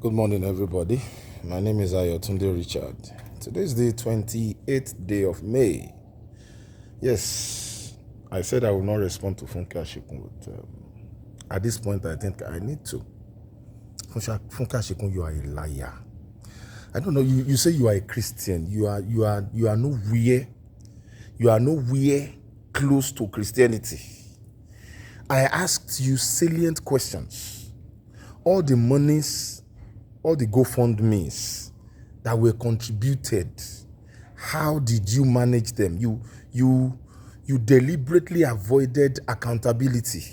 Good morning, everybody. My name is Ayotunde Richard. Today is the 28th day of May. Yes, I said I will not respond to Funke Ashikun, but at this point, I think I need to. Funke Ashikun, you are a liar. I don't know. You say you are a Christian. You are nowhere close to Christianity. I asked you salient questions. All the monies, all the GoFundMes that were contributed, how did you manage them? You deliberately avoided accountability.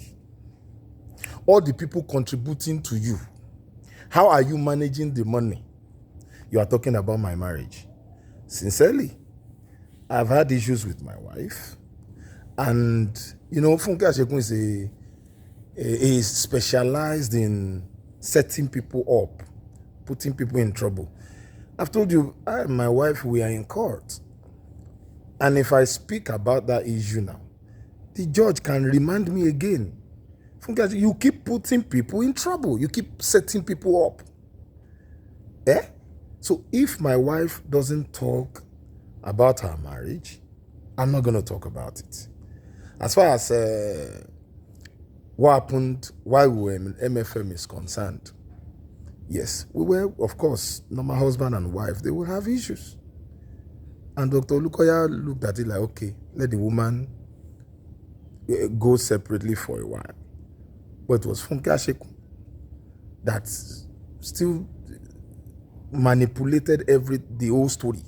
All the people contributing to you, how are you managing the money? You are talking about my marriage. Sincerely, I've had issues with my wife, and Funke Ashikun is specialized in setting people up, putting people in trouble. I've told you, I and my wife, we are in court. And if I speak about that issue now, the judge can remind me again. Funke, you keep putting people in trouble. You keep setting people up. So if my wife doesn't talk about her marriage, I'm not going to talk about it. As far as what happened while we were in MFM is concerned, yes, we were, of course, normal husband and wife. They will have issues. And Dr. Olukoya looked at it like, okay, let the woman go separately for a while. But it was Funke Ashikun that still manipulated the whole story.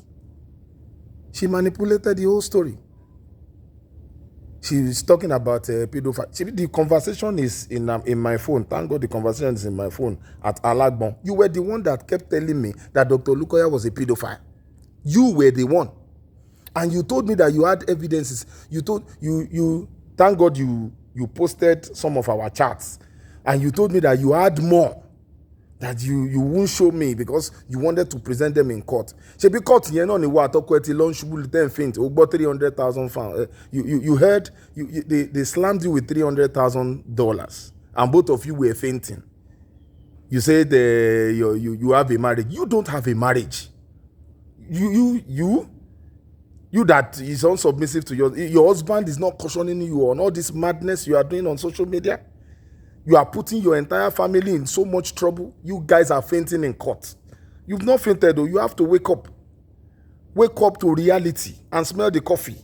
She manipulated the whole story. She was talking about pedophile. The conversation is in my phone. Thank God the conversation is in my phone at Alagbon. You were the one that kept telling me that Dr. Olukoya was a pedophile. You were the one. And you told me that you had evidences. Thank God you posted some of our chats. And you told me that you had more that you won't show me because you wanted to present them in court. She be court here no ni wa tokweti launch bulletin faint. O got 300,000 pounds. You heard they slammed you with $300,000 and both of you were fainting. You said you have a marriage. You don't have a marriage. You that is unsubmissive to your husband is not cautioning you on all this madness you are doing on social media. You are putting your entire family in so much trouble. You guys are fainting in court. You've not fainted though. You have to wake up. Wake up to reality and smell the coffee.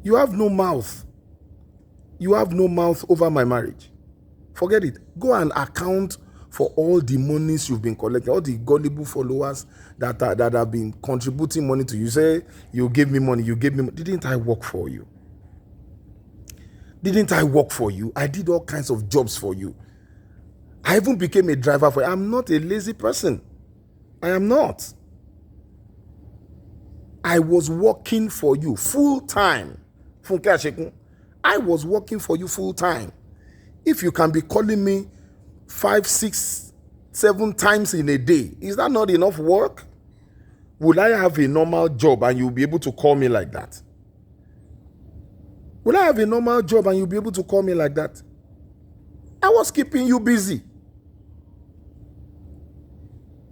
You have no mouth. You have no mouth over my marriage. Forget it. Go and account for all the monies you've been collecting, all the gullible followers that have been contributing money to you. You say, you gave me money, you gave me money. Didn't I work for you? Didn't I work for you? I did all kinds of jobs for you. I even became a driver for you. I'm not a lazy person. I am not. I was working for you full time. Funke Ashikun, I was working for you full time. If you can be calling me 5, 6, 7 times in a day, is that not enough work? Will I have a normal job and you'll be able to call me like that? Will I have a normal job and you'll be able to call me like that? I was keeping you busy.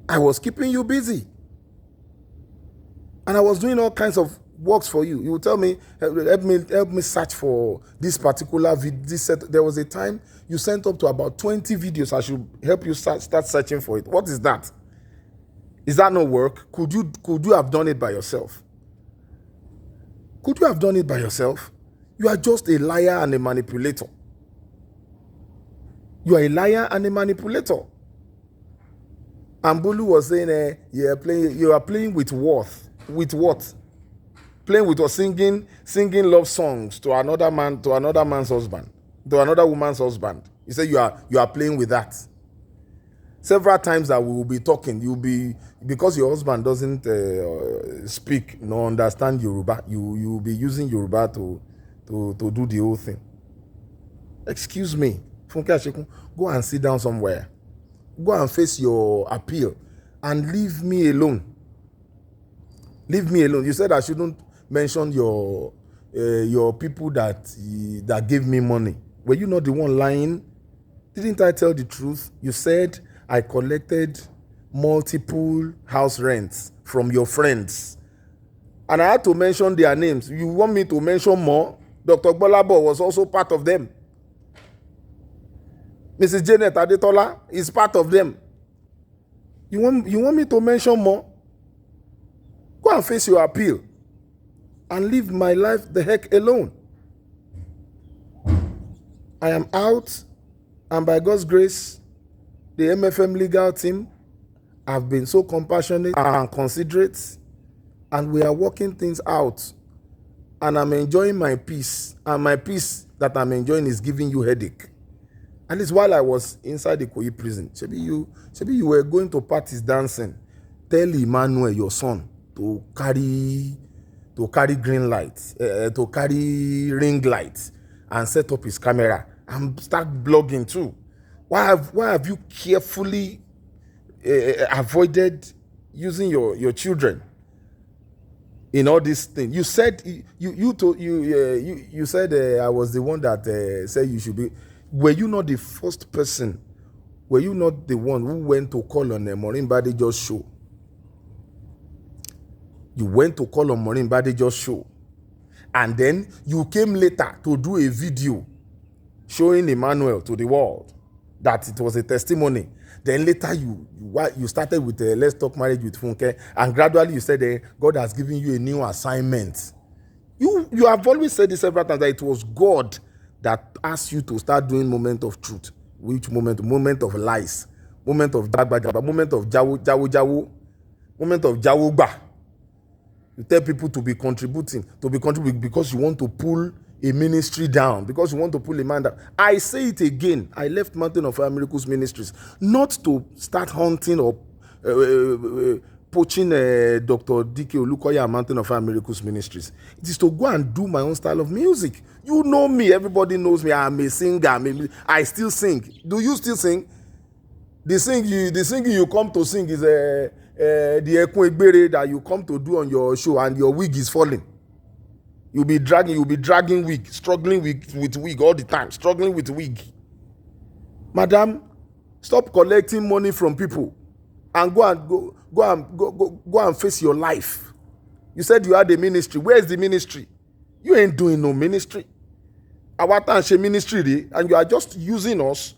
I was keeping you busy. And I was doing all kinds of works for you. You will tell me, help me search for this particular video. There was a time you sent up to about 20 videos. I should help you start searching for it. What is that? Is that no work? Could you have done it by yourself? Could you have done it by yourself? You are just a liar and a manipulator. You are a liar and a manipulator. And Bolu was saying, you are playing with worth. With what? Playing with or singing love songs to another man's husband, to another woman's husband. You say you are playing with that. Several times that we will be talking, because your husband doesn't speak, understand Yoruba, you will be using Yoruba to do the whole thing. Excuse me, Funke Ashikun, go and sit down somewhere. Go and face your appeal and leave me alone. Leave me alone. You said I shouldn't mention your people that gave me money. Were you not the one lying? Didn't I tell the truth? You said I collected multiple house rents from your friends. And I had to mention their names. You want me to mention more? Dr. Gbolabo was also part of them. Mrs. Janet Adetola is part of them. You want me to mention more? Go and face your appeal and leave my life the heck alone. I am out, and by God's grace, the MFM legal team have been so compassionate and considerate, and we are working things out, and I'm enjoying my peace, and my peace that I'm enjoying is giving you headache. And it's while I was inside the Ikoyi prison. Maybe you were going to parties dancing. Tell Emmanuel, your son, to carry green lights, to carry ring lights, and set up his camera and start blogging too. Why have you carefully avoided using your children in all these things? You said you said I was the one that said you should be. Were you not the first person? Were you not the one who went to call on Maureen Badejo's show? You went to call on Maureen Badejo's show, and then you came later to do a video showing Emmanuel to the world that it was a testimony. Then later you started with Let's Talk Marriage with Funke, and gradually you said God has given you a new assignment. You have always said this several times, that it was God that asked you to start doing moment of truth. Which moment? Moment of lies, moment of jagba, moment of jawu, moment of jawuba. You tell people to be contributing because you want to pull a ministry down, because you want to pull a man down. I say it again. I left Mountain of Fire Miracles Ministries not to start hunting or poaching Dr. D.K. Olukoya and Mountain of Fire Miracles Ministries. It is to go and do my own style of music. You know me. Everybody knows me. I'm a singer. I still sing. Do you still sing? The singing you come to sing is the Ekun Egbere that you come to do on your show, and your wig is falling. You'll be dragging wig, struggling with wig all the time, struggling with wig. Madam, stop collecting money from people and go and face your life. You said you had a ministry. Where is the ministry? You ain't doing no ministry. Our ministry, and you are just using us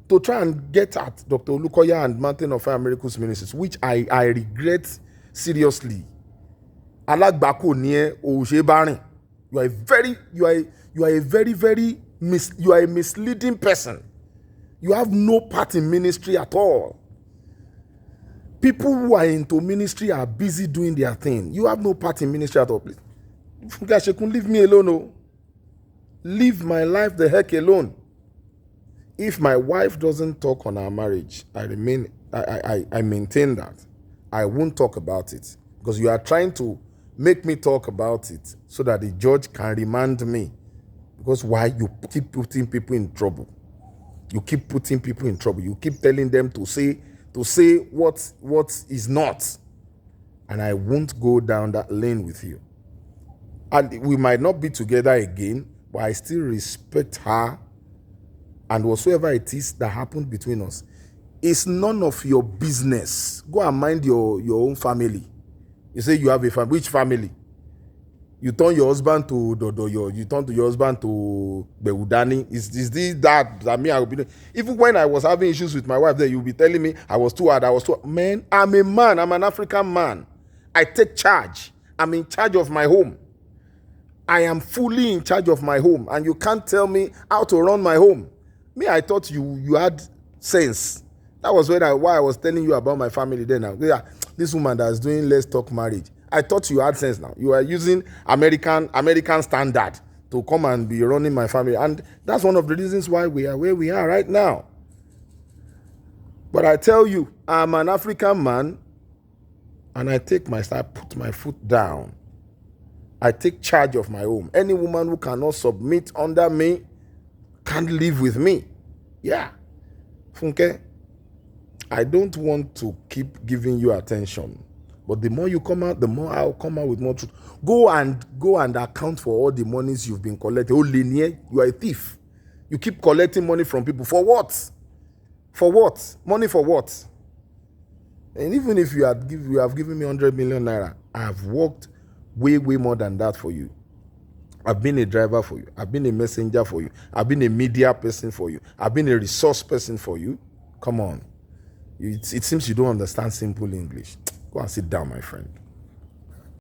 to try and get at Dr. Olukoya and Mountain of Fire Miracles Ministries, which I regret seriously. Alagbako nie Ojebarin. You are a misleading person. You have no part in ministry at all. People who are into ministry are busy doing their thing. You have no part in ministry at all. Please, guys, you can leave me alone. Oh. Leave my life the heck alone. If my wife doesn't talk on our marriage, I maintain that. I won't talk about it, because you are trying to make me talk about it so that the judge can remand me. Because why? You keep putting people in trouble. You keep putting people in trouble. You keep telling them to say what is not. And I won't go down that lane with you. And we might not be together again, but I still respect her and whatsoever it is that happened between us. It's none of your business. Go and mind your own family. You say you have a family. Which family? You turn your husband to Dodoyo. You turn to your husband to Beudani. Is this that me? I will be. Even when I was having issues with my wife, there you'll be telling me I was too hard. Man, I'm a man. I'm an African man. I take charge. I'm in charge of my home. I am fully in charge of my home, and you can't tell me how to run my home. Me, I thought you had sense. That was why I was telling you about my family then. Now, this woman that's doing Let's Talk Marriage. I thought you had sense now. You are using American standard to come and be running my family. And that's one of the reasons why we are where we are right now. But I tell you, I'm an African man, and I put my foot down. I take charge of my home. Any woman who cannot submit under me can't live with me. Yeah. Funke, I don't want to keep giving you attention. But the more you come out, the more I'll come out with more truth. Go and account for all the monies you've been collecting. Oh, Linear, you are a thief. You keep collecting money from people. For what? For what? Money for what? And even if you have given me 100 million naira, I have worked way more than that for you. I've been a driver for you. I've been a messenger for you. I've been a media person for you. I've been a resource person for you. Come on. It seems you don't understand simple English. Go and sit down, my friend.